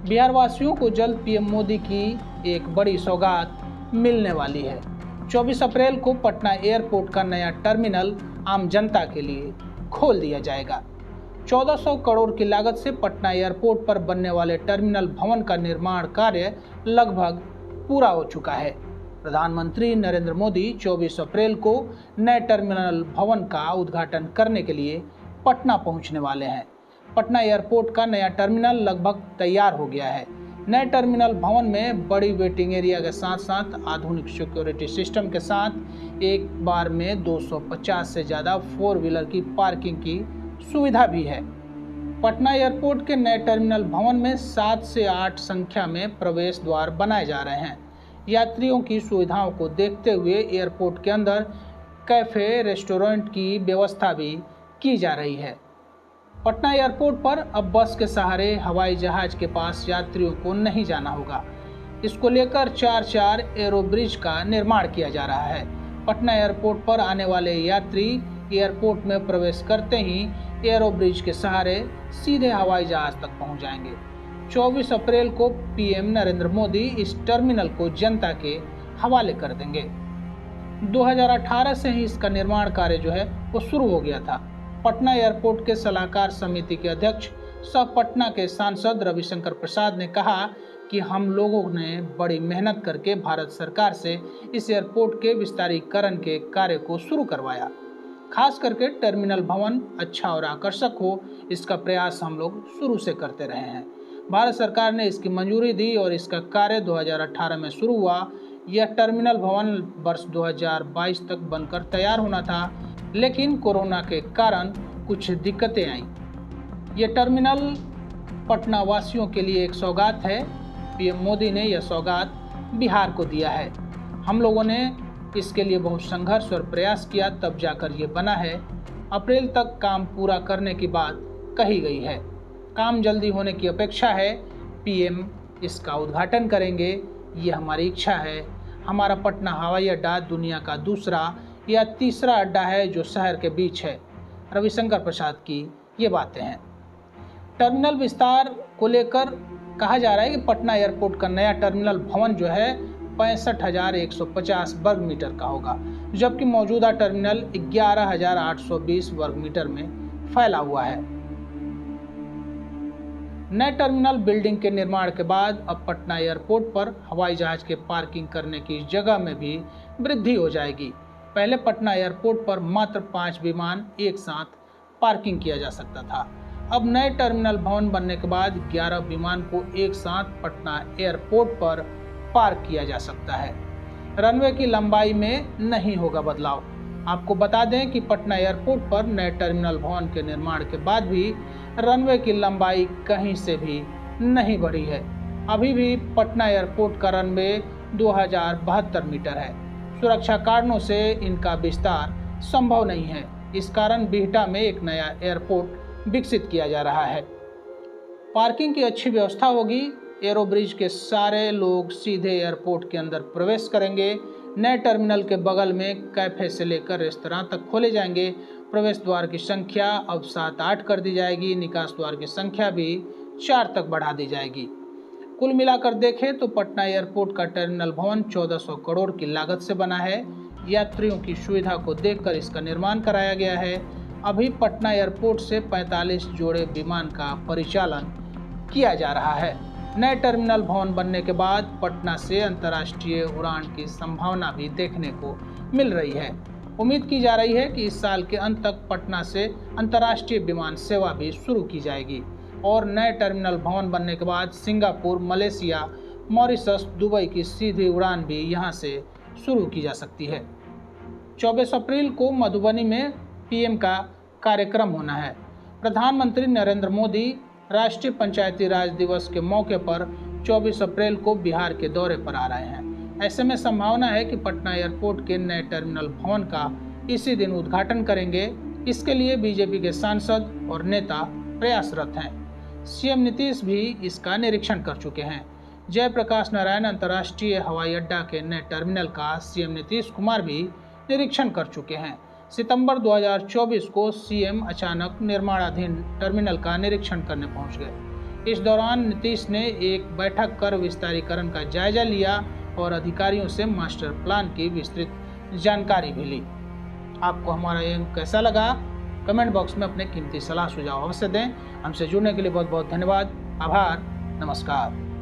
बिहार वासियों को जल्द पीएम मोदी की एक बड़ी सौगात मिलने वाली है। 24 अप्रैल को पटना एयरपोर्ट का नया टर्मिनल आम जनता के लिए खोल दिया जाएगा। 1400 करोड़ की लागत से पटना एयरपोर्ट पर बनने वाले टर्मिनल भवन का निर्माण कार्य लगभग पूरा हो चुका है। प्रधानमंत्री नरेंद्र मोदी 24 अप्रैल को नए टर्मिनल भवन का उद्घाटन करने के लिए पटना पहुंचने वाले हैं। पटना एयरपोर्ट का नया टर्मिनल लगभग तैयार हो गया है। नए टर्मिनल भवन में बड़ी वेटिंग एरिया के साथ साथ आधुनिक सिक्योरिटी सिस्टम के साथ एक बार में 250 से ज़्यादा 4 व्हीलर की पार्किंग की सुविधा भी है। पटना एयरपोर्ट के नए टर्मिनल भवन में 7 से 8 संख्या में प्रवेश द्वार बनाए जा रहे हैं। यात्रियों की सुविधाओं को देखते हुए एयरपोर्ट के अंदर कैफे, रेस्टोरेंट की व्यवस्था भी की जा रही है। पटना एयरपोर्ट पर अब बस के सहारे हवाई जहाज के पास यात्रियों को नहीं जाना होगा। इसको लेकर 4 एरो ब्रिज का निर्माण किया जा रहा है। पटना एयरपोर्ट पर आने वाले यात्री एयरपोर्ट में प्रवेश करते ही एरो ब्रिज के सहारे सीधे हवाई जहाज तक पहुंच जाएंगे। 24 अप्रैल को पीएम नरेंद्र मोदी इस टर्मिनल को जनता के हवाले कर देंगे। 2018 से ही इसका निर्माण कार्य जो है वो शुरू हो गया था। पटना एयरपोर्ट के सलाहकार समिति के अध्यक्ष सह पटना के सांसद रविशंकर प्रसाद ने कहा कि हम लोगों ने बड़ी मेहनत करके भारत सरकार से इस एयरपोर्ट के विस्तारीकरण के कार्य को शुरू करवाया। खास करके टर्मिनल भवन अच्छा और आकर्षक हो, इसका प्रयास हम लोग शुरू से करते रहे हैं। भारत सरकार ने इसकी मंजूरी दी और इसका कार्य 2018 में शुरू हुआ। यह टर्मिनल भवन वर्ष 2022 तक बनकर तैयार होना था, लेकिन कोरोना के कारण कुछ दिक्कतें आईं। ये टर्मिनल पटना वासियों के लिए एक सौगात है। पीएम मोदी ने यह सौगात बिहार को दिया है। हम लोगों ने इसके लिए बहुत संघर्ष और प्रयास किया, तब जाकर ये बना है। अप्रैल तक काम पूरा करने की बात कही गई है। काम जल्दी होने की अपेक्षा है। पीएम इसका उद्घाटन करेंगे, ये हमारी इच्छा है। हमारा पटना हवाई अड्डा दुनिया का दूसरा या तीसरा अड्डा है जो शहर के बीच है। रविशंकर प्रसाद की ये बातें हैं। टर्मिनल विस्तार को लेकर कहा जा रहा है कि पटना एयरपोर्ट का नया टर्मिनल भवन जो है 65,150 वर्ग मीटर का होगा, जबकि मौजूदा टर्मिनल 11,820 वर्ग मीटर में फैला हुआ है। नए टर्मिनल बिल्डिंग के निर्माण के बाद अब पटना एयरपोर्ट पर हवाई जहाज के पार्किंग करने की जगह में भी वृद्धि हो जाएगी। पहले पटना एयरपोर्ट पर मात्र 5 विमान एक साथ पार्किंग किया जा सकता था। अब नए टर्मिनल भवन बनने के बाद 11 विमान को एक साथ पटना एयरपोर्ट पर पार्क किया जा सकता है। रनवे की लंबाई में नहीं होगा बदलाव। आपको बता दें कि पटना एयरपोर्ट पर नए टर्मिनल भवन के निर्माण के बाद भी रनवे की लंबाई कहीं से भी नहीं बढ़ी है। अभी भी पटना एयरपोर्ट का रनवे 2072 मीटर है। सुरक्षा कारणों से इनका विस्तार संभव नहीं है। इस कारण बिहटा में एक नया एयरपोर्ट विकसित किया जा रहा है। पार्किंग की अच्छी व्यवस्था होगी। एरो ब्रिज के सारे लोग सीधे एयरपोर्ट के अंदर प्रवेश करेंगे। नए टर्मिनल के बगल में कैफे से लेकर रेस्तरां तक खोले जाएंगे। प्रवेश द्वार की संख्या अब 7-8 कर दी जाएगी। निकास द्वार की संख्या भी 4 तक बढ़ा दी जाएगी। कुल मिलाकर देखें तो पटना एयरपोर्ट का टर्मिनल भवन 1400 करोड़ की लागत से बना है। यात्रियों की सुविधा को देखकर इसका निर्माण कराया गया है। अभी पटना एयरपोर्ट से 45 जोड़े विमान का परिचालन किया जा रहा है। नए टर्मिनल भवन बनने के बाद पटना से अंतर्राष्ट्रीय उड़ान की संभावना भी देखने को मिल रही है। उम्मीद की जा रही है कि इस साल के अंत तक पटना से अंतर्राष्ट्रीय विमान सेवा भी शुरू की जाएगी और नए टर्मिनल भवन बनने के बाद सिंगापुर, मलेशिया, मॉरिशस, दुबई की सीधी उड़ान भी यहां से शुरू की जा सकती है। 24 अप्रैल को मधुबनी में पीएम का कार्यक्रम होना है। प्रधानमंत्री नरेंद्र मोदी राष्ट्रीय पंचायती राज दिवस के मौके पर 24 अप्रैल को बिहार के दौरे पर आ रहे हैं। ऐसे में संभावना है कि पटना एयरपोर्ट के नए टर्मिनल भवन का इसी दिन उद्घाटन करेंगे। इसके लिए बीजेपी के सांसद और नेता प्रयासरत हैं। सीएम नीतीश भी इसका निरीक्षण कर चुके हैं। जयप्रकाश नारायण अंतर्राष्ट्रीय हवाई अड्डा के नए टर्मिनल का सीएम नीतीश कुमार भी निरीक्षण कर चुके हैं। सितंबर 2024 को सीएम अचानक निर्माणाधीन टर्मिनल का निरीक्षण करने पहुंच गए। इस दौरान नीतीश ने एक बैठक कर विस्तारीकरण का जायजा लिया और अधिकारियों से मास्टर प्लान की विस्तृत जानकारी भी ली। आपको हमारा ये कैसा लगा, कमेंट बॉक्स में अपने कीमती सलाह सुझाव अवश्य दें। हमसे जुड़ने के लिए बहुत बहुत धन्यवाद। आभार। नमस्कार।